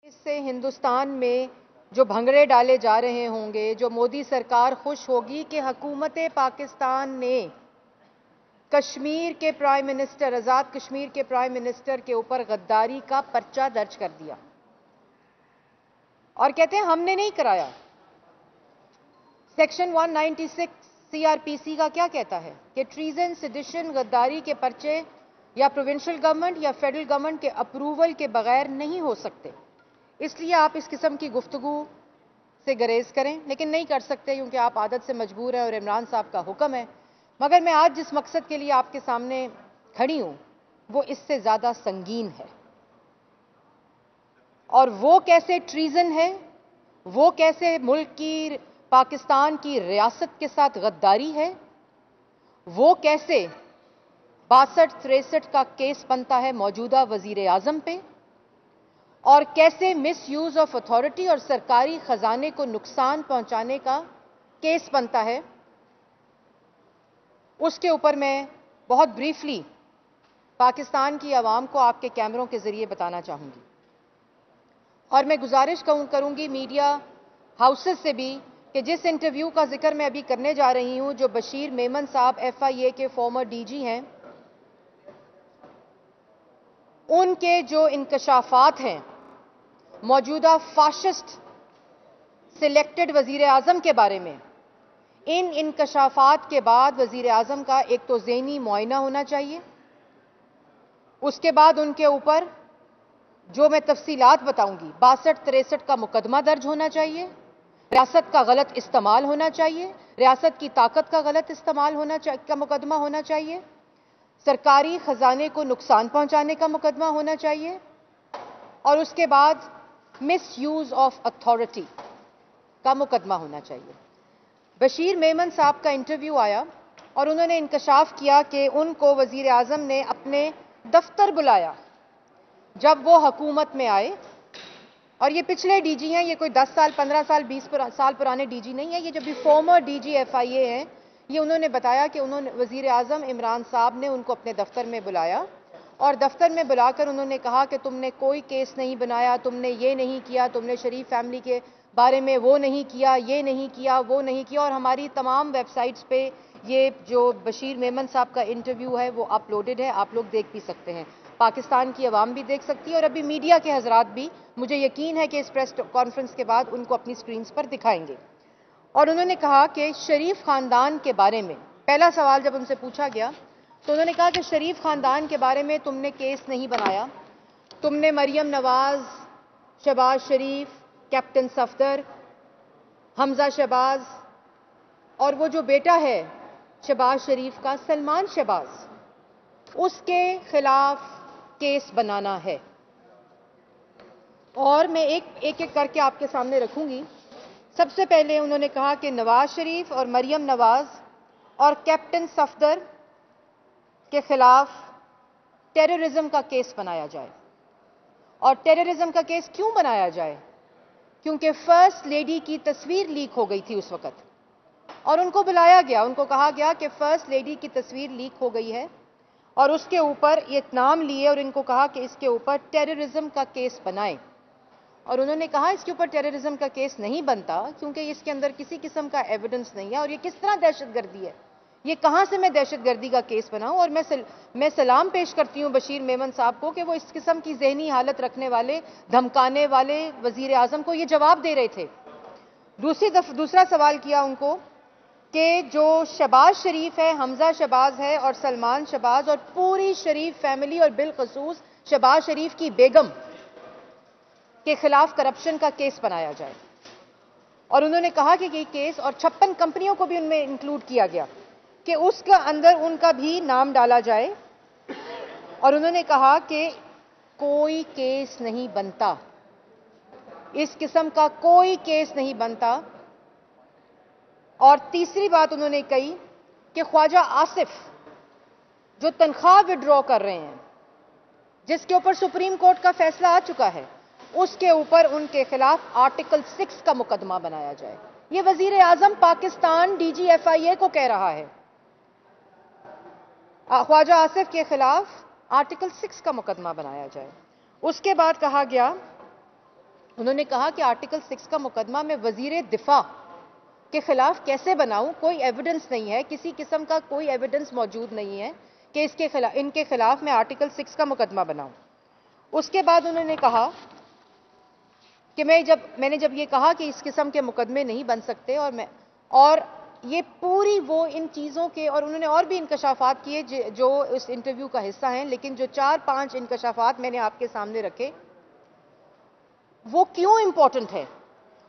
اس سے ہندوستان میں جو بھنگڑے ڈالے جا رہے ہوں گے، جو مودی سرکار خوش ہوگی کہ حکومت پاکستان نے کشمیر کے پرائم منسٹر، آزاد کشمیر کے پرائم منسٹر کے اوپر غداری کا پرچہ درج کر دیا، اور کہتے ہیں ہم نے نہیں کرایا۔ سیکشن 196 سی آر پی سی کا کیا کہتا ہے کہ ٹریزن، سیڈیشن، غداری کے پرچے یا پروونشل گورنمنٹ یا فیڈرل گورنمنٹ کے اپروول کے بغیر نہیں ہو سکتے۔ اس لیے آپ اس قسم کی گفتگو سے گریز کریں، لیکن نہیں کر سکتے کیونکہ آپ عادت سے مجبور ہیں اور عمران صاحب کا حکم ہے۔ مگر میں آج جس مقصد کے لیے آپ کے سامنے کھڑی ہوں وہ اس سے زیادہ سنگین ہے، اور وہ کیسے ٹریزن ہے، وہ کیسے ملک کی، پاکستان کی ریاست کے ساتھ غداری ہے، وہ کیسے 62-63 کا کیس بنتا ہے موجودہ وزیر اعظم پہ، اور کیسے مس یوز آف اتھارٹی اور سرکاری خزانے کو نقصان پہنچانے کا کیس بنتا ہے، اس کے اوپر میں بہت بریفلی پاکستان کی عوام کو آپ کے کیمروں کے ذریعے بتانا چاہوں گی۔ اور میں گزارش کروں گی میڈیا ہاؤسز سے بھی کہ جس انٹرویو کا ذکر میں ابھی کرنے جا رہی ہوں، جو بشیر میمن صاحب ایف آئی اے کے فارمر ڈی جی ہیں، ان کے جو انکشافات ہیں موجودہ فاشسٹ سلیکٹڈ وزیر اعظم کے بارے میں، ان انکشافات کے بعد وزیر اعظم کا ایک تو ذہنی معائنہ ہونا چاہیے، اس کے بعد ان کے اوپر جو میں تفصیلات بتاؤں گی 62-63 کا مقدمہ درج ہونا چاہیے، ریاست کا غلط استعمال ہونا چاہیے، ریاست کی طاقت کا غلط استعمال کا مقدمہ ہونا چاہیے، سرکاری خزانے کو نقصان پہنچانے کا مقدمہ ہونا چاہیے، اور اس کے بعد مس یوز آف اتھارٹی کا مقدمہ ہونا چاہیے۔ بشیر میمن صاحب کا انٹرویو آیا اور انہوں نے انکشاف کیا کہ ان کو وزیر اعظم نے اپنے دفتر بلایا جب وہ حکومت میں آئے، اور یہ پچھلے ڈی جی ہیں، یہ کوئی 10 سال 15 سال 20 سال پرانے ڈی جی نہیں ہیں، یہ جو بھی فارمر ڈی جی ایف آئی اے ہیں، یہ انہوں نے بتایا کہ انہوں نے وزیر اعظم عمران صاحب نے ان کو اپنے دفتر میں بلایا، اور دفتر میں بلا کر انہوں نے کہا کہ تم نے کوئی کیس نہیں بنایا، تم نے یہ نہیں کیا، تم نے شریف فیملی کے بارے میں وہ نہیں کیا، یہ نہیں کیا، وہ نہیں کیا، اور ہماری تمام ویب سائٹس پہ یہ جو بشیر میمن صاحب کا انٹرویو ہے وہ اپلوڈڈ ہے، آپ لوگ دیکھ بھی سکتے ہیں، پاکستان کی عوام بھی دیکھ سکتی ہے، اور ابھی میڈیا کے حضرات بھی مجھے یقین ہے کہ اس پریس کانفرنس کے بعد ان کو اپنی سکرینز پر دکھائیں گے۔ اور انہوں نے کہا کہ شریف خاندان کے بارے میں پہلا سوال جب ان سے پوچھا گیا تو انہوں نے کہا کہ شریف خاندان کے بارے میں تم نے کیس نہیں بنایا، تم نے مریم نواز، شہباز شریف، کیپٹن صفدر، حمزہ شہباز، اور وہ جو بیٹا ہے شہباز شریف کا سلمان شہباز، اس کے خلاف کیس بنانا ہے۔ اور میں ایک کر کے آپ کے سامنے رکھوں گی۔ سب سے پہلے انہوں نے کہا کہ نواز شریف اور مریم نواز اور کیپٹن صفدر کے خلاف ٹیررزم کا کیس بنایا جائے۔ اور ٹیررزم کا کیس کیوں بنایا جائے؟ کیونکہ فرسٹ لیڈی کی تصویر لیک ہو گئی تھی اس وقت، اور ان کو بلایا گیا، ان کو کہا گیا کہ فرسٹ لیڈی کی تصویر لیک ہو گئی ہے، اور اس کے اوپر یہ نام لیے اور ان کو کہا کہ اس کے اوپر ٹیررزم کا کیس بنائیں۔ اور انہوں نے کہا اس کے اوپر ٹیررزم کا کیس نہیں بنتا کیونکہ اس کے اندر کسی قسم کا ایویڈنس نہیں ہے، اور یہ کس طرح دہشت گردی ہے، یہ کہاں سے میں دہشت گردی کا کیس بناؤں؟ اور میں سلام پیش کرتی ہوں بشیر میمن صاحب کو کہ وہ اس قسم کی ذہنی حالت رکھنے والے، دھمکانے والے وزیر اعظم کو یہ جواب دے رہے تھے۔ دوسرا سوال کیا ان کو کہ جو شہباز شریف ہے، حمزہ شہباز ہے اور سلمان شہباز اور پوری شریف فیملی اور بالخصوص شہباز شریف کی بیگم کے خلاف کرپشن کا کیس بنایا جائے۔ اور انہوں نے کہا کہ یہ کیس، اور 56 کمپنیوں کو بھی ان میں انکلوڈ کیا گیا، کہ اس کا اندر ان کا بھی نام ڈالا جائے۔ اور انہوں نے کہا کہ کوئی کیس نہیں بنتا، اس قسم کا کوئی کیس نہیں بنتا۔ اور تیسری بات انہوں نے کہی کہ خواجہ آصف جو تنخواہ وڈرا کر رہے ہیں، جس کے اوپر سپریم کورٹ کا فیصلہ آ چکا ہے، اس کے اوپر ان کے خلاف آرٹیکل 6 کا مقدمہ بنایا جائے۔ یہ وزیر اعظم پاکستان ڈی جی ایف آئی اے کو کہہ رہا ہے، خواجہ آصف کے خلاف آرٹیکل 6 کا مقدمہ بنایا جائے۔ اس کے بعد کہا گیا انہوں نے کہا کہ آرٹیکل 6 کا مقدمہ میں وزیر دفاع کے خلاف کیسے بناؤں؟ کوئی ایویڈنس نہیں ہے، کسی قسم کا کوئی ایویڈنس موجود نہیں ہے کہ ان کے خلاف میں آرٹیکل 6 کا مقدمہ بناؤں۔ اس کے بعد انہوں نے کہا کہ میں نے جب یہ کہا کہ اس قسم کے مقدمے نہیں بن سکتے، اور یہ پوری وہ ان چیزوں کے، اور انہوں نے اور بھی انکشافات کیے جو اس انٹرویو کا حصہ ہیں، لیکن جو 4-5 انکشافات میں نے آپ کے سامنے رکھے، وہ کیوں امپورٹنٹ ہے؟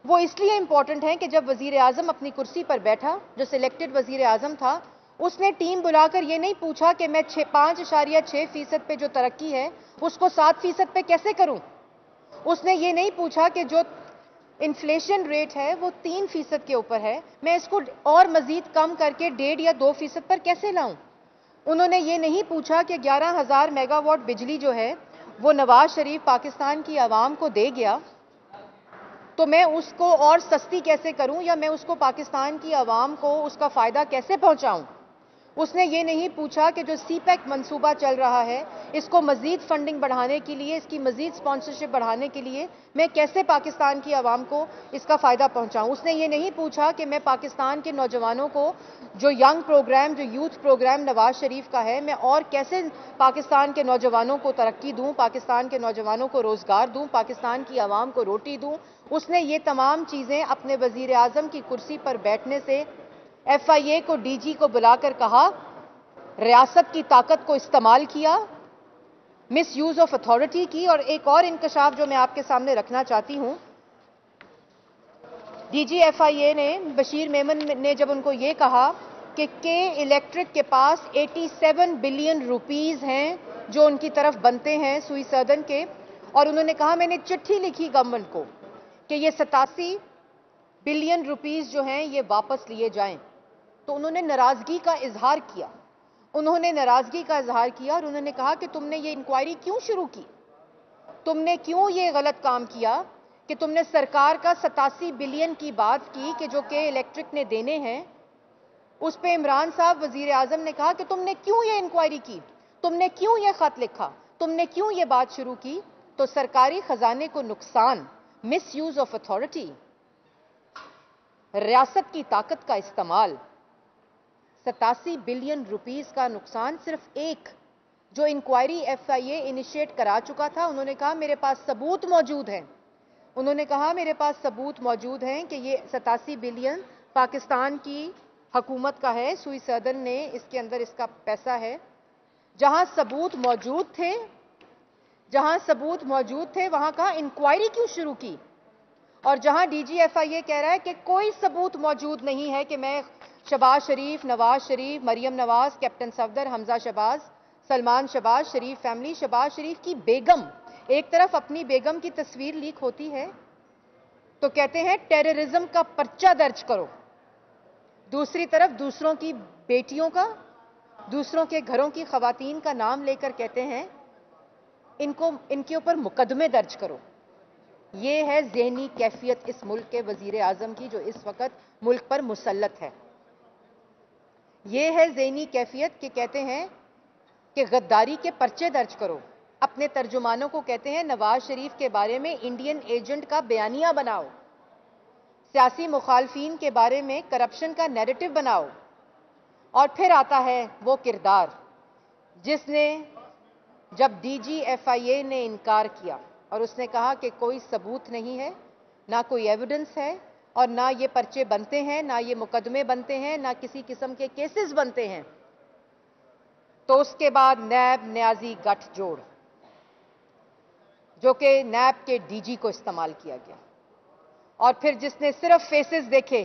وہ اس لیے امپورٹنٹ ہیں کہ جب وزیر اعظم اپنی کرسی پر بیٹھا، جو سلیکٹڈ وزیر اعظم تھا، اس نے ٹیم بلا کر یہ نہیں پوچھا کہ میں 5.6% پہ جو ترقی ہے اس کو 7% پہ کیسے کروں۔ اس نے یہ نہیں پوچھا کہ جو انفلیشن ریٹ ہے وہ 3% کے اوپر ہے، میں اس کو اور مزید کم کر کے 1.5 یا 2% پر کیسے لاؤں۔ انہوں نے یہ نہیں پوچھا کہ 11,000 میگا واٹ بجلی جو ہے وہ نواز شریف پاکستان کی عوام کو دے گیا، تو میں اس کو اور سستی کیسے کروں، یا میں اس کو پاکستان کی عوام کو اس کا فائدہ کیسے پہنچاؤں۔ اس نے یہ نہیں پوچھا کہ جو سی پیک منصوبہ چل رہا ہے، اس کو مزید فنڈنگ بڑھانے کے لیے، اس کی مزید سپانسرشپ بڑھانے کے لیے میں کیسے پاکستان کی عوام کو اس کا فائدہ پہنچاؤں۔ اس نے یہ نہیں پوچھا کہ میں پاکستان کے نوجوانوں کو جو ینگ پروگرام، جو یوتھ پروگرام نواز شریف کا ہے، میں اور کیسے پاکستان کے نوجوانوں کو ترقی دوں، پاکستان کے نوجوانوں کو روزگار دوں، پاکستان کی عوام کو روٹی دوں۔ اس نے یہ تمام چیزیں اپنے وزیر اعظم کی کرسی پر بیٹھنے سے ایف آئی اے کو، ڈی جی کو بلا کر کہا، ریاست کی طاقت کو استعمال کیا، مس یوز آف اتھارٹی کی۔ اور ایک اور انکشاف جو میں آپ کے سامنے رکھنا چاہتی ہوں، ڈی جی ایف آئی اے نے، بشیر میمن نے جب ان کو یہ کہا کہ الیکٹرک کے پاس 87 بلین روپیز ہیں جو ان کی طرف بنتے ہیں سوئی سدن کے، اور انہوں نے کہا میں نے چٹھی لکھی گورنمنٹ کو کہ یہ 87 بلین روپیز جو ہیں یہ واپس لیے جائیں، تو انہوں نے ناراضگی کا اظہار کیا۔ اور انہوں نے کہا کہ تم نے یہ انکوائری کیوں شروع کی؟ تم نے کیوں یہ غلط کام کیا کہ تم نے سرکار کا 87 بلین کی بات کی کہ جو کہ الیکٹرک نے دینے ہیں؟ اس پہ عمران صاحب وزیر اعظم نے کہا کہ تم نے کیوں یہ انکوائری کی؟ تم نے کیوں یہ خط لکھا؟ تم نے کیوں یہ بات شروع کی؟ تو سرکاری خزانے کو نقصان، مس یوز آف اتھارٹی، ریاست کی طاقت کا استعمال، 87 بلین روپیز کا نقصان، صرف ایک جو انکوائری ایف آئی اے انیشیٹ کرا چکا تھا، انہوں نے کہا میرے پاس ثبوت موجود ہیں۔ انہوں نے کہا میرے پاس ثبوت موجود ہیں کہ یہ 87 بلین پاکستان کی حکومت کا ہے، سوئی سدن نے اس کے اندر اس کا پیسہ ہے۔ جہاں ثبوت موجود تھے وہاں کہا انکوائری کیوں شروع کی؟ اور جہاں ڈی جی ایف آئی اے کہہ رہا ہے کہ کوئی ثبوت موجود نہیں ہے کہ میں شہباز شریف، نواز شریف، مریم نواز، کیپٹن صفدر، حمزہ شہباز، سلمان شہباز شریف فیملی، شہباز شریف کی بیگم، ایک طرف اپنی بیگم کی تصویر لیک ہوتی ہے تو کہتے ہیں ٹیررزم کا پرچہ درج کرو، دوسری طرف دوسروں کی بیٹیوں کا، دوسروں کے گھروں کی خواتین کا نام لے کر کہتے ہیں ان کے اوپر مقدمے درج کرو۔ یہ ہے ذہنی کیفیت اس ملک کے وزیر اعظم کی جو اس وقت ملک پر مسلط ہے۔ یہ ہے ذہنی کیفیت کہ کہتے ہیں کہ غداری کے پرچے درج کرو، اپنے ترجمانوں کو کہتے ہیں نواز شریف کے بارے میں انڈین ایجنٹ کا بیانیہ بناؤ، سیاسی مخالفین کے بارے میں کرپشن کا نیریٹو بناؤ، اور پھر آتا ہے وہ کردار جس نے، جب ڈی جی ایف آئی اے نے انکار کیا اور اس نے کہا کہ کوئی ثبوت نہیں ہے، نہ کوئی ایویڈنس ہے، اور نہ یہ پرچے بنتے ہیں، نہ یہ مقدمے بنتے ہیں، نہ کسی قسم کے کیسز بنتے ہیں، تو اس کے بعد نیب نیازی گٹھ جوڑ، جو کہ نیب کے ڈی جی کو استعمال کیا گیا، اور پھر جس نے صرف فیسز دیکھے،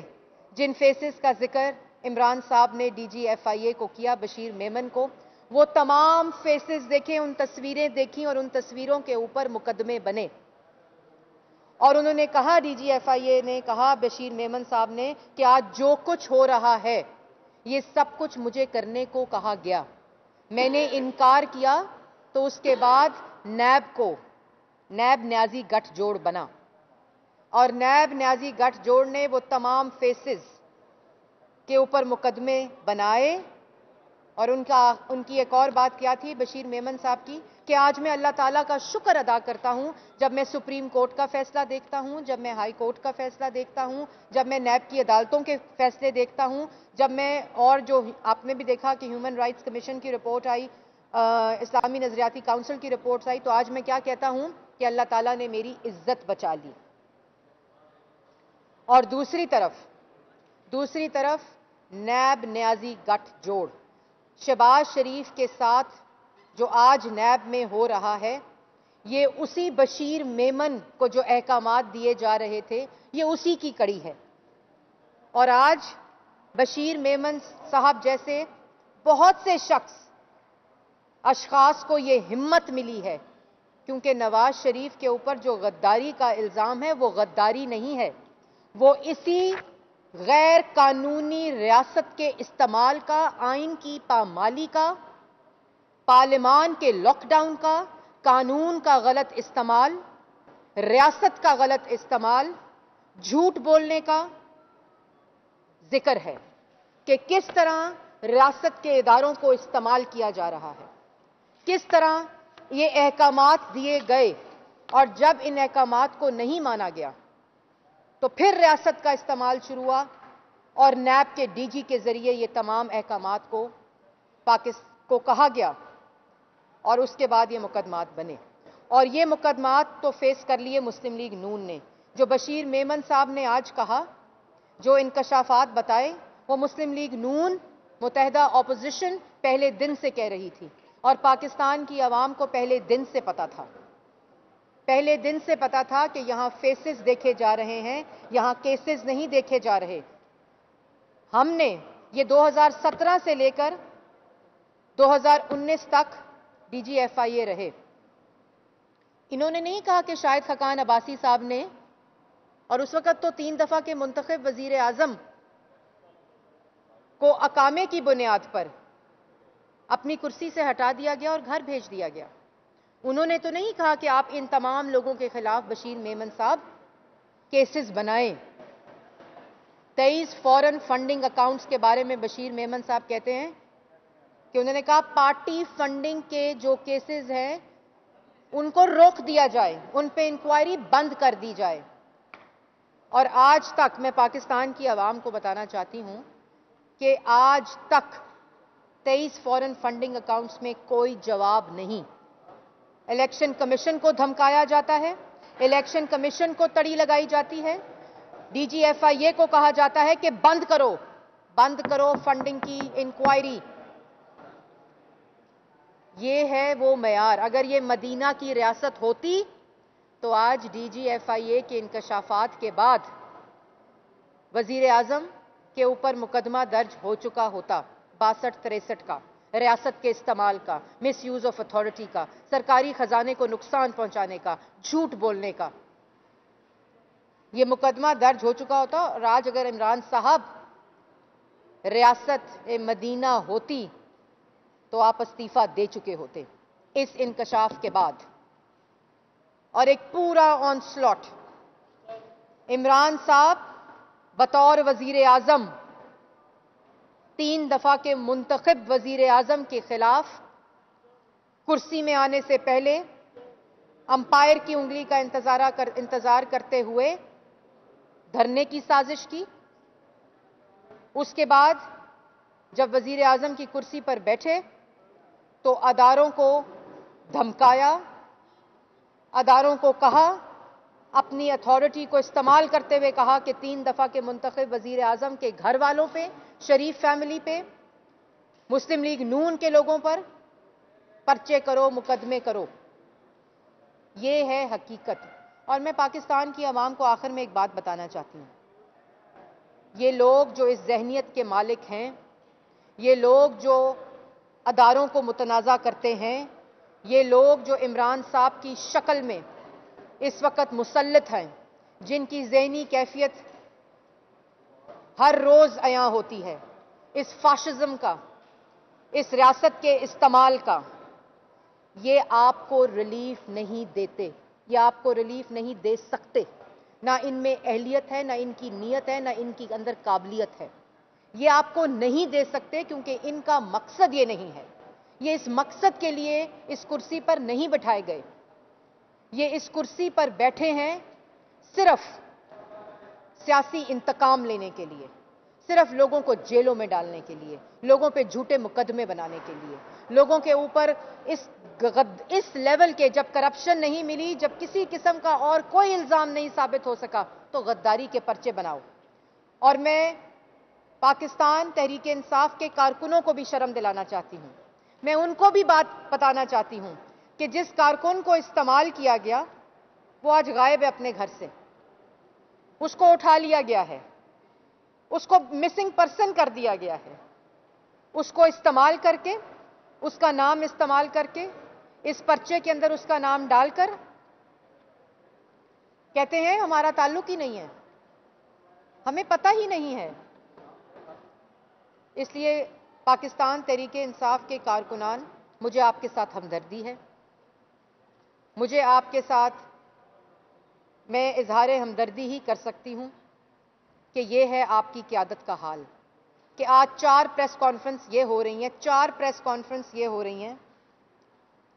جن فیسز کا ذکر عمران صاحب نے ڈی جی ایف آئی اے کو کیا، بشیر میمن کو، وہ تمام فیسز دیکھیں، ان تصویریں دیکھیں، اور ان تصویروں کے اوپر مقدمے بنے، اور انہوں نے کہا، ڈی جی ایف آئی اے نے کہا بشیر میمن صاحب نے کہ آج جو کچھ ہو رہا ہے یہ سب کچھ مجھے کرنے کو کہا گیا، میں نے انکار کیا، تو اس کے بعد نیب نیازی گٹھ جوڑ بنا، اور نیب نیازی گٹھ جوڑ نے وہ تمام فیسز کے اوپر مقدمے بنائے، اور ان کی ایک اور بات کیا تھی بشیر میمن صاحب کی کہ آج میں اللہ تعالیٰ کا شکر ادا کرتا ہوں جب میں سپریم کورٹ کا فیصلہ دیکھتا ہوں، جب میں ہائی کورٹ کا فیصلہ دیکھتا ہوں، جب میں نیب کی عدالتوں کے فیصلے دیکھتا ہوں، جب میں اور جو آپ نے بھی دیکھا کہ ہیومن رائٹس کمیشن کی رپورٹ آئی، اسلامی نظریاتی کونسل کی رپورٹس آئی، تو آج میں کیا کہتا ہوں کہ اللہ تعالیٰ نے میری عزت بچا لی۔ اور دوسری طرف نیب نیازی گٹھ جوڑ شہباز شریف کے ساتھ جو آج نیب میں ہو رہا ہے، یہ اسی بشیر میمن کو جو احکامات دیے جا رہے تھے، یہ اسی کی کڑی ہے۔ اور آج بشیر میمن صاحب جیسے بہت سے اشخاص کو یہ ہمت ملی ہے، کیونکہ نواز شریف کے اوپر جو غداری کا الزام ہے وہ غداری نہیں ہے، وہ اسی غیر قانونی ریاست کے استعمال کا، آئین کی پامالی کا، پارلیمان کے لاک ڈاؤن کا، قانون کا غلط استعمال، ریاست کا غلط استعمال، جھوٹ بولنے کا ذکر ہے کہ کس طرح ریاست کے اداروں کو استعمال کیا جا رہا ہے، کس طرح یہ احکامات دیے گئے اور جب ان احکامات کو نہیں مانا گیا تو پھر ریاست کا استعمال شروع ہوا اور نیب کے ڈی جی کے ذریعے یہ تمام احکامات کو کہا گیا اور اس کے بعد یہ مقدمات بنے۔ اور یہ مقدمات تو فیس کر لیے مسلم لیگ نون نے۔ جو بشیر میمن صاحب نے آج کہا، جو انکشافات بتائے، وہ مسلم لیگ نون متحدہ اپوزیشن پہلے دن سے کہہ رہی تھی اور پاکستان کی عوام کو پہلے دن سے پتا تھا۔ پہلے دن سے پتا تھا کہ یہاں فیسز دیکھے جا رہے ہیں، یہاں کیسز نہیں دیکھے جا رہے۔ ہم نے یہ 2017 سے لے کر 2019 تک ڈی جی ایف آئی اے رہے۔ انہوں نے نہیں کہا کہ شاہد خاقان عباسی صاحب نے، اور اس وقت تو 3 دفعہ کے منتخب وزیر اعظم کو اقامے کی بنیاد پر اپنی کرسی سے ہٹا دیا گیا اور گھر بھیج دیا گیا۔ انہوں نے تو نہیں کہا کہ آپ ان تمام لوگوں کے خلاف بشیر میمن صاحب کیسز بنائیں۔ 23 فورن فنڈنگ اکاؤنٹس کے بارے میں بشیر میمن صاحب کہتے ہیں کہ انہوں نے کہا پارٹی فنڈنگ کے جو کیسز ہیں ان کو روک دیا جائے، ان پہ انکوائری بند کر دی جائے۔ اور آج تک میں پاکستان کی عوام کو بتانا چاہتی ہوں کہ آج تک 23 فورن فنڈنگ اکاؤنٹس میں کوئی جواب نہیں۔ الیکشن کمیشن کو دھمکایا جاتا ہے، الیکشن کمیشن کو تڑی لگائی جاتی ہے، ڈی جی ایف آئی اے کو کہا جاتا ہے کہ بند کرو فنڈنگ کی انکوائری۔ یہ ہے وہ معیار۔ اگر یہ مدینہ کی ریاست ہوتی تو آج ڈی جی ایف آئی اے کے انکشافات کے بعد وزیر اعظم کے اوپر مقدمہ درج ہو چکا ہوتا، 62-63 کا، ریاست کے استعمال کا، مس یوز آف اتھارٹی کا، سرکاری خزانے کو نقصان پہنچانے کا، جھوٹ بولنے کا، یہ مقدمہ درج ہو چکا ہوتا۔ اور آج اگر عمران صاحب ریاست مدینہ ہوتی تو آپ استعفیٰ دے چکے ہوتے اس انکشاف کے بعد۔ اور ایک پورا آن سلاٹ عمران صاحب بطور وزیر اعظم 3 دفعہ کے منتخب وزیر اعظم کے خلاف کرسی میں آنے سے پہلے امپائر کی انگلی کا انتظار کرتے ہوئے دھرنے کی سازش کی۔ اس کے بعد جب وزیر اعظم کی کرسی پر بیٹھے تو اداروں کو دھمکایا، اداروں کو کہا، اپنی اتھارٹی کو استعمال کرتے ہوئے کہا کہ 3 دفعہ کے منتخب وزیر اعظم کے گھر والوں پہ، شریف فیملی پہ، مسلم لیگ نون کے لوگوں پر پرچے کرو، مقدمے کرو۔ یہ ہے حقیقت۔ اور میں پاکستان کی عوام کو آخر میں ایک بات بتانا چاہتی ہوں۔ یہ لوگ جو اس ذہنیت کے مالک ہیں، یہ لوگ جو اداروں کو متنازع کرتے ہیں، یہ لوگ جو عمران صاحب کی شکل میں اس وقت مسلط ہیں، جن کی ذہنی کیفیت ہر روز عیاں ہوتی ہے، اس فاشزم کا، اس ریاست کے استعمال کا، یہ آپ کو ریلیف نہیں دیتے، یہ آپ کو ریلیف نہیں دے سکتے۔ نہ ان میں اہلیت ہے، نہ ان کی نیت ہے، نہ ان کی اندر قابلیت ہے۔ یہ آپ کو نہیں دے سکتے کیونکہ ان کا مقصد یہ نہیں ہے. یہ اس مقصد کے لیے اس کرسی پر نہیں بٹھائے گئے. یہ اس کرسی پر بیٹھے ہیں صرف سیاسی انتقام لینے کے لیے, صرف لوگوں کو جیلوں میں ڈالنے کے لیے, لوگوں پہ جھوٹے مقدمے بنانے کے لیے, لوگوں کے اوپر اس لیول کے جب کرپشن نہیں ملی, جب کسی قسم کا اور کوئی الزام نہیں ثابت ہو سکا تو غداری کے پرچے بناؤ. اور میں پاکستان تحریک انصاف کے کارکنوں کو بھی شرم دلانا چاہتی ہوں. میں ان کو بھی بات بتانا چاہتی ہوں کہ جس کارکن کو استعمال کیا گیا وہ آج غائب ہے اپنے گھر سے, اس کو اٹھا لیا گیا ہے, اس کو مسنگ پرسن کر دیا گیا ہے. اس کو استعمال کر کے, اس کا نام استعمال کر کے, اس پرچے کے اندر اس کا نام ڈال کر کہتے ہیں ہمارا تعلق ہی نہیں ہے, ہمیں پتہ ہی نہیں ہے. اس لیے پاکستان تحریک انصاف کے کارکنان, مجھے آپ کے ساتھ ہمدردی ہے. مجھے آپ کے ساتھ میں اظہار ہمدردی ہی کر سکتی ہوں کہ یہ ہے آپ کی قیادت کا حال کہ آج 4 پریس کانفرنس یہ ہو رہی ہیں, 4 پریس کانفرنس یہ ہو رہی ہیں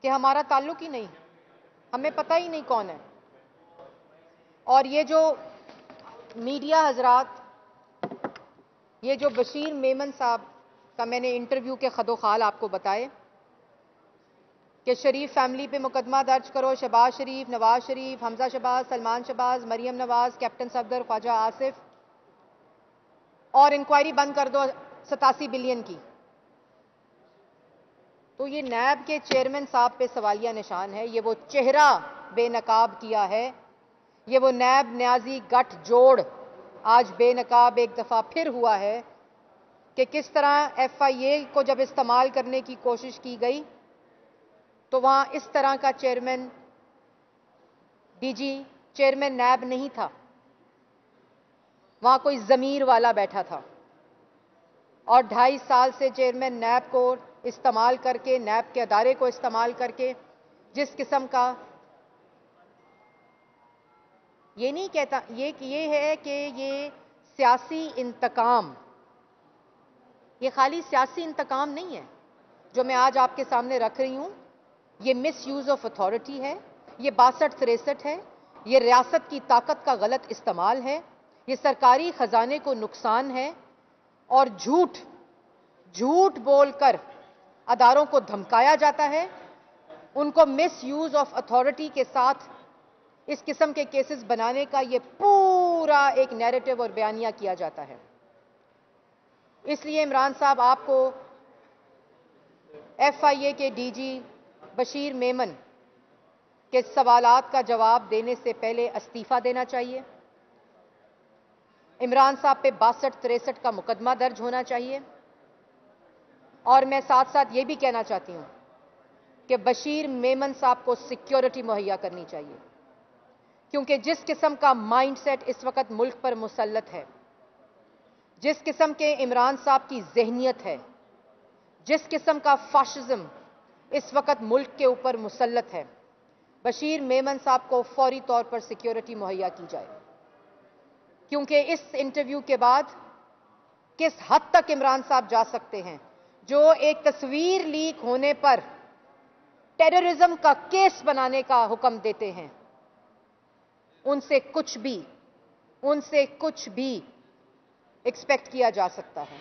کہ ہمارا تعلق ہی نہیں, ہمیں پتہ ہی نہیں کون ہے. اور یہ جو میڈیا حضرات, یہ جو بشیر میمن صاحب کا میں نے انٹرویو کے خد و خال آپ کو بتائے کہ شریف فیملی پہ مقدمہ درج کرو, شہباز شریف, نواز شریف, حمزہ شہباز, سلمان شہباز, مریم نواز, کیپٹن صفدر, خواجہ آصف, اور انکوائری بند کر دو 87 بلین کی. تو یہ نیب کے چیئرمین صاحب پہ سوالیہ نشان ہے. یہ وہ چہرہ بے نقاب کیا ہے, یہ وہ نیب نیازی گٹھ جوڑ آج بے نقاب ایک دفعہ پھر ہوا ہے کہ کس طرح ایف آئی اے کو جب استعمال کرنے کی کوشش کی گئی تو وہاں اس طرح کا chairman D G chairman NAB نہیں تھا, وہاں کوئی ضمیر والا بیٹھا تھا. اور 2.5 سال سے چیئرمین نیب کو استعمال کر کے, نیب کے ادارے کو استعمال کر کے جس قسم کا, یہ نہیں کہتا, یہ ہے کہ یہ سیاسی انتقام, یہ خالی سیاسی انتقام نہیں ہے جو میں آج آپ کے سامنے رکھ رہی ہوں. یہ مس یوز آف اتھارٹی ہے, یہ 62-63 ہے, یہ ریاست کی طاقت کا غلط استعمال ہے, یہ سرکاری خزانے کو نقصان ہے, اور جھوٹ بول کر اداروں کو دھمکایا جاتا ہے, ان کو مس یوز آف اتھارٹی کے ساتھ اس قسم کے کیسز بنانے کا یہ پورا ایک نیریٹو اور بیانیہ کیا جاتا ہے. اس لیے عمران صاحب آپ کو ایف آئی اے کے ڈی جی بشیر میمن کے سوالات کا جواب دینے سے پہلے استعفیٰ دینا چاہیے. عمران صاحب پہ 62-63 کا مقدمہ درج ہونا چاہیے. اور میں ساتھ ساتھ یہ بھی کہنا چاہتی ہوں کہ بشیر میمن صاحب کو سیکیورٹی مہیا کرنی چاہیے, کیونکہ جس قسم کا مائنڈ سیٹ اس وقت ملک پر مسلط ہے, جس قسم کے عمران صاحب کی ذہنیت ہے, جس قسم کا فاشزم اس وقت ملک کے اوپر مسلط ہے, بشیر میمن صاحب کو فوری طور پر سیکیورٹی مہیا کی جائے. کیونکہ اس انٹرویو کے بعد کس حد تک عمران صاحب جا سکتے ہیں, جو ایک تصویر لیک ہونے پر ٹیررزم کا کیس بنانے کا حکم دیتے ہیں, ان سے کچھ بھی ایکسپیکٹ کیا جا سکتا ہے.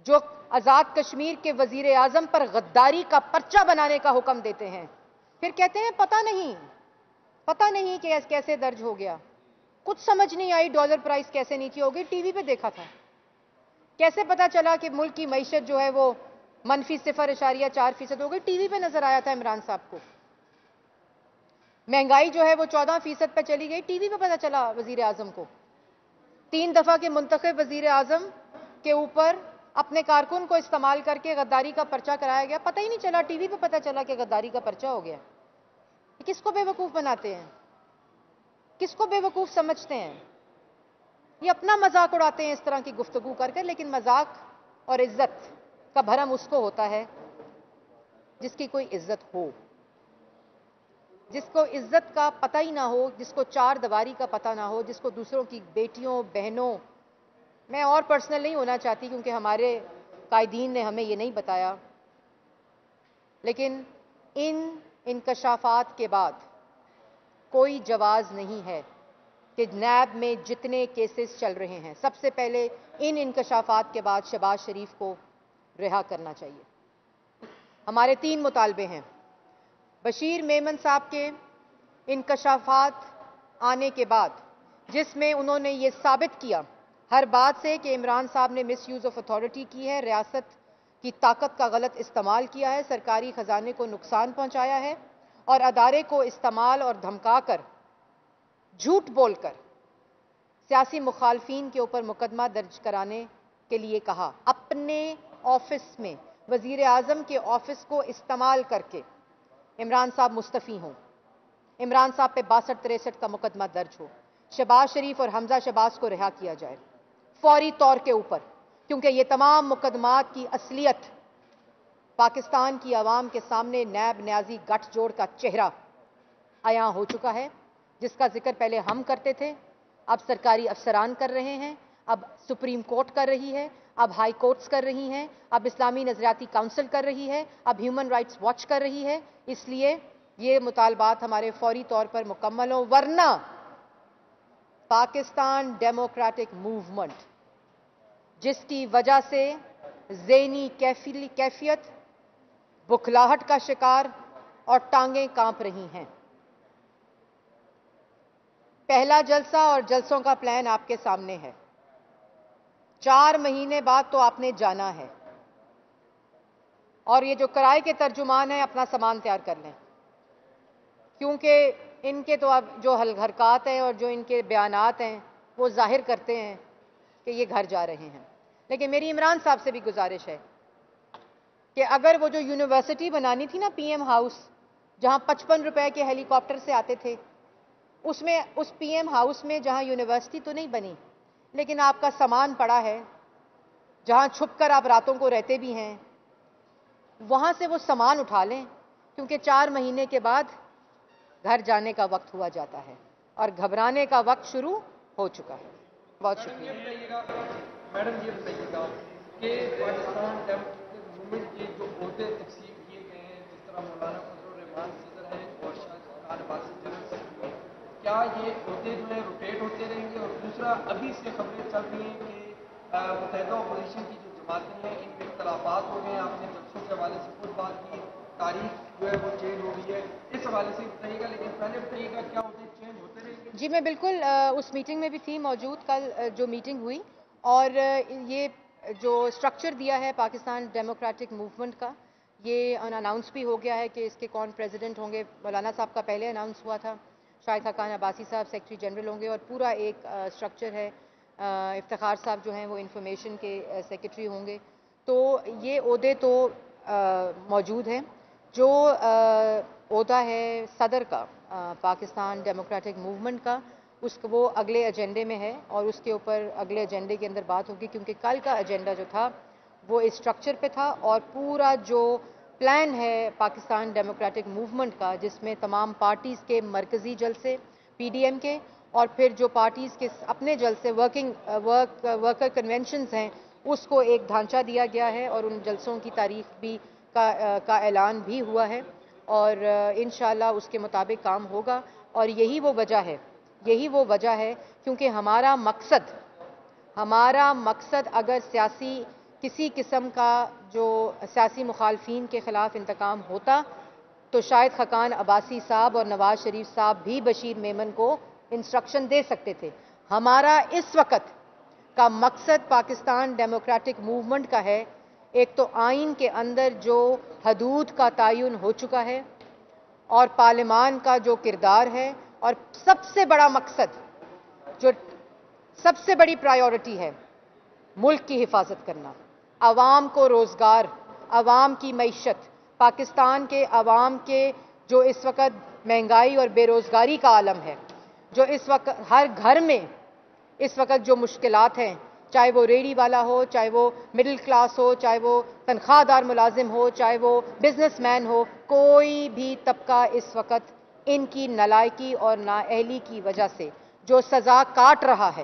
جو آزاد کشمیر کے وزیر اعظم پر غداری کا پرچہ بنانے کا حکم دیتے ہیں, پھر کہتے ہیں پتہ نہیں کہ کیسے درج ہو گیا, کچھ سمجھ نہیں آئی ڈالر پرائس کیسے نیچے ہو گئی, ٹی وی پہ دیکھا تھا, کیسے پتا چلا کہ ملک کی معیشت جو ہے وہ -0.4% ہو گئی, ٹی وی پہ نظر آیا تھا عمران صاحب کو. مہنگائی جو ہے وہ 14% پہ چلی گئی, ٹی وی پہ پتا چلا وزیر اعظم کو. 3 دفعہ کے منتخب وزیر اعظم کے اوپر اپنے کارکن کو استعمال کر کے غداری کا پرچہ کرایا گیا, پتہ ہی نہیں چلا, ٹی وی پہ پتا چلا کہ غداری کا پرچہ ہو گیا. کس کو بے وقوف بناتے ہیں, کس کو بے وقوف سمجھتے ہیں؟ یہ اپنا مذاق اڑاتے ہیں اس طرح کی گفتگو کر کے, لیکن مذاق اور عزت کا بھرم اس کو ہوتا ہے جس کی کوئی عزت ہو, جس کو عزت کا پتہ ہی نہ ہو, جس کو چار دیواری کا پتہ نہ ہو, جس کو دوسروں کی بیٹیوں, بہنوں, میں اور پرسنل نہیں ہونا چاہتی کیونکہ ہمارے قائدین نے ہمیں یہ نہیں بتایا، لیکن ان انکشافات کے بعد کوئی جواز نہیں ہے کہ نیب میں جتنے کیسز چل رہے ہیں، سب سے پہلے ان انکشافات کے بعد شہباز شریف کو رہا کرنا چاہیے۔ ہمارے 3 مطالبے ہیں۔ بشیر میمن صاحب کے انکشافات آنے کے بعد، جس میں انہوں نے یہ ثابت کیا ہر بات سے کہ عمران صاحب نے مس یوز آف اتھارٹی کی ہے، ریاست کی طاقت کا غلط استعمال کیا ہے، سرکاری خزانے کو نقصان پہنچایا ہے اور ادارے کو استعمال اور دھمکا کر، جھوٹ بول کر سیاسی مخالفین کے اوپر مقدمہ درج کرانے کے لیے کہا۔ اپنے آفس میں وزیر اعظم کے آفس کو استعمال کر کے عمران صاحب مستعفی ہوں، عمران صاحب پہ 62-63 کا مقدمہ درج ہو، شہباز شریف اور حمزہ شہباز کو رہا کیا جائے فوری طور کے اوپر، کیونکہ یہ تمام مقدمات کی اصلیت پاکستان کی عوام کے سامنے نیب نیازی گٹھ جوڑ کا چہرہ عیاں ہو چکا ہے، جس کا ذکر پہلے ہم کرتے تھے، اب سرکاری افسران کر رہے ہیں، اب سپریم کورٹ کر رہی ہے، اب ہائی کورٹس کر رہی ہیں، اب اسلامی نظریاتی کونسل کر رہی ہے، اب ہیومن رائٹس واچ کر رہی ہے۔ اس لیے یہ مطالبات ہمارے فوری طور پر مکمل ہوں، ورنہ پاکستان ڈیموکریٹک موومنٹ جس کی وجہ سے ذہنی کیفیت بکھلاہٹ کا شکار اور ٹانگیں کانپ رہی ہیں۔ پہلا جلسہ اور جلسوں کا پلان آپ کے سامنے ہے۔ 4 مہینے بعد تو آپ نے جانا ہے، اور یہ جو کرائے کے ترجمان ہیں اپنا سامان تیار کر لیں، کیونکہ ان کے تو اب جو حرکات ہیں اور جو ان کے بیانات ہیں وہ ظاہر کرتے ہیں کہ یہ گھر جا رہے ہیں۔ لیکن میری عمران صاحب سے بھی گزارش ہے کہ اگر وہ جو یونیورسٹی بنانی تھی نا پی ایم ہاؤس، جہاں 55 روپے کے ہیلی کاپٹر سے آتے تھے، اس پی ایم ہاؤس میں جہاں یونیورسٹی تو نہیں بنی، لیکن آپ کا سامان پڑا ہے، جہاں چھپ کر آپ راتوں کو رہتے بھی ہیں، وہاں سے وہ سامان اٹھا لیں، کیونکہ 4 مہینے کے بعد گھر جانے کا وقت ہوا جاتا ہے اور گھبرانے کا وقت شروع ہو چکا ہے۔ بہت شکریہ۔ میڈم یہ بتائیے گا کہ پاکستان ڈیموکریٹک موومنٹ کے جو عہدے تقسیم کیے گئے ہیں، جس طرح مولانا فضل الرحمان صدر ہیں اور شاہد خاقان عباسی جنرل سیکرٹری، کیا یہ عہدے جو ہیں روٹیٹ ہوتے رہیں گے؟ اور دوسرا، ابھی سے خبریں چل رہی ہیں کہ متحدہ اپوزیشن کی جو جماعتیں ہیں ان میں اختلافات ہو گئے ہیں، آپ نے جلسوں کے حوالے سے خود بات کی، تاریخ جو ہے وہ چینج ہو گئی ہے، اس حوالے سے بتائیے گا، لیکن پہلے بتائیے گا کیا عہدے چینج ہوتے رہیں گے؟ جی میں بالکل اس میٹنگ میں بھی تھی موجود، کل جو میٹنگ ہوئی، اور یہ جو اسٹرکچر دیا ہے پاکستان ڈیموکریٹک موومنٹ کا، یہ اناؤنس بھی ہو گیا ہے کہ اس کے کون پریزیڈنٹ ہوں گے۔ مولانا صاحب کا پہلے اناؤنس ہوا تھا، شاہد خاقان عباسی صاحب سیکرٹری جنرل ہوں گے، اور پورا ایک اسٹرکچر ہے، افتخار صاحب جو ہیں وہ انفارمیشن کے سیکرٹری ہوں گے۔ تو یہ عہدے تو موجود ہیں۔ جو عہدہ ہے صدر کا پاکستان ڈیموکریٹک موومنٹ کا، وہ اگلے ایجنڈے میں ہے، اور اس کے اوپر اگلے ایجنڈے کے اندر بات ہوگی، کیونکہ کل کا ایجنڈا جو تھا وہ اس اسٹرکچر پہ تھا، اور پورا جو پلان ہے پاکستان ڈیموکریٹک موومنٹ کا، جس میں تمام پارٹیز کے مرکزی جلسے پی ڈی ایم کے، اور پھر جو پارٹیز کے اپنے جلسے ورکر کنونشنز ہیں، اس کو ایک ڈھانچہ دیا گیا ہے، اور ان جلسوں کی تاریخ بھی کا اعلان بھی ہوا ہے، اور انشاءاللہ اس کے مطابق کام ہوگا۔ اور یہی وہ وجہ ہے کیونکہ ہمارا مقصد اگر کسی قسم کا جو سیاسی مخالفین کے خلاف انتقام ہوتا تو شاہد خاقان عباسی صاحب اور نواز شریف صاحب بھی بشیر میمن کو انسٹرکشن دے سکتے تھے۔ ہمارا اس وقت کا مقصد پاکستان ڈیموکریٹک موومنٹ کا ہے، ایک تو آئین کے اندر جو حدود کا تعین ہو چکا ہے، اور پارلیمان کا جو کردار ہے، اور سب سے بڑا مقصد، جو سب سے بڑی پرائیورٹی ہے، ملک کی حفاظت کرنا، عوام کو روزگار، عوام کی معیشت، پاکستان کے عوام کے جو اس وقت مہنگائی اور بے روزگاری کا عالم ہے، جو اس وقت ہر گھر میں اس وقت جو مشکلات ہیں، چاہے وہ ریڑھی والا ہو، چاہے وہ مڈل کلاس ہو، چاہے وہ تنخواہ دار ملازم ہو، چاہے وہ بزنس مین ہو، کوئی بھی طبقہ اس وقت ان کی نالائکی اور نااہلی کی وجہ سے جو سزا کاٹ رہا ہے،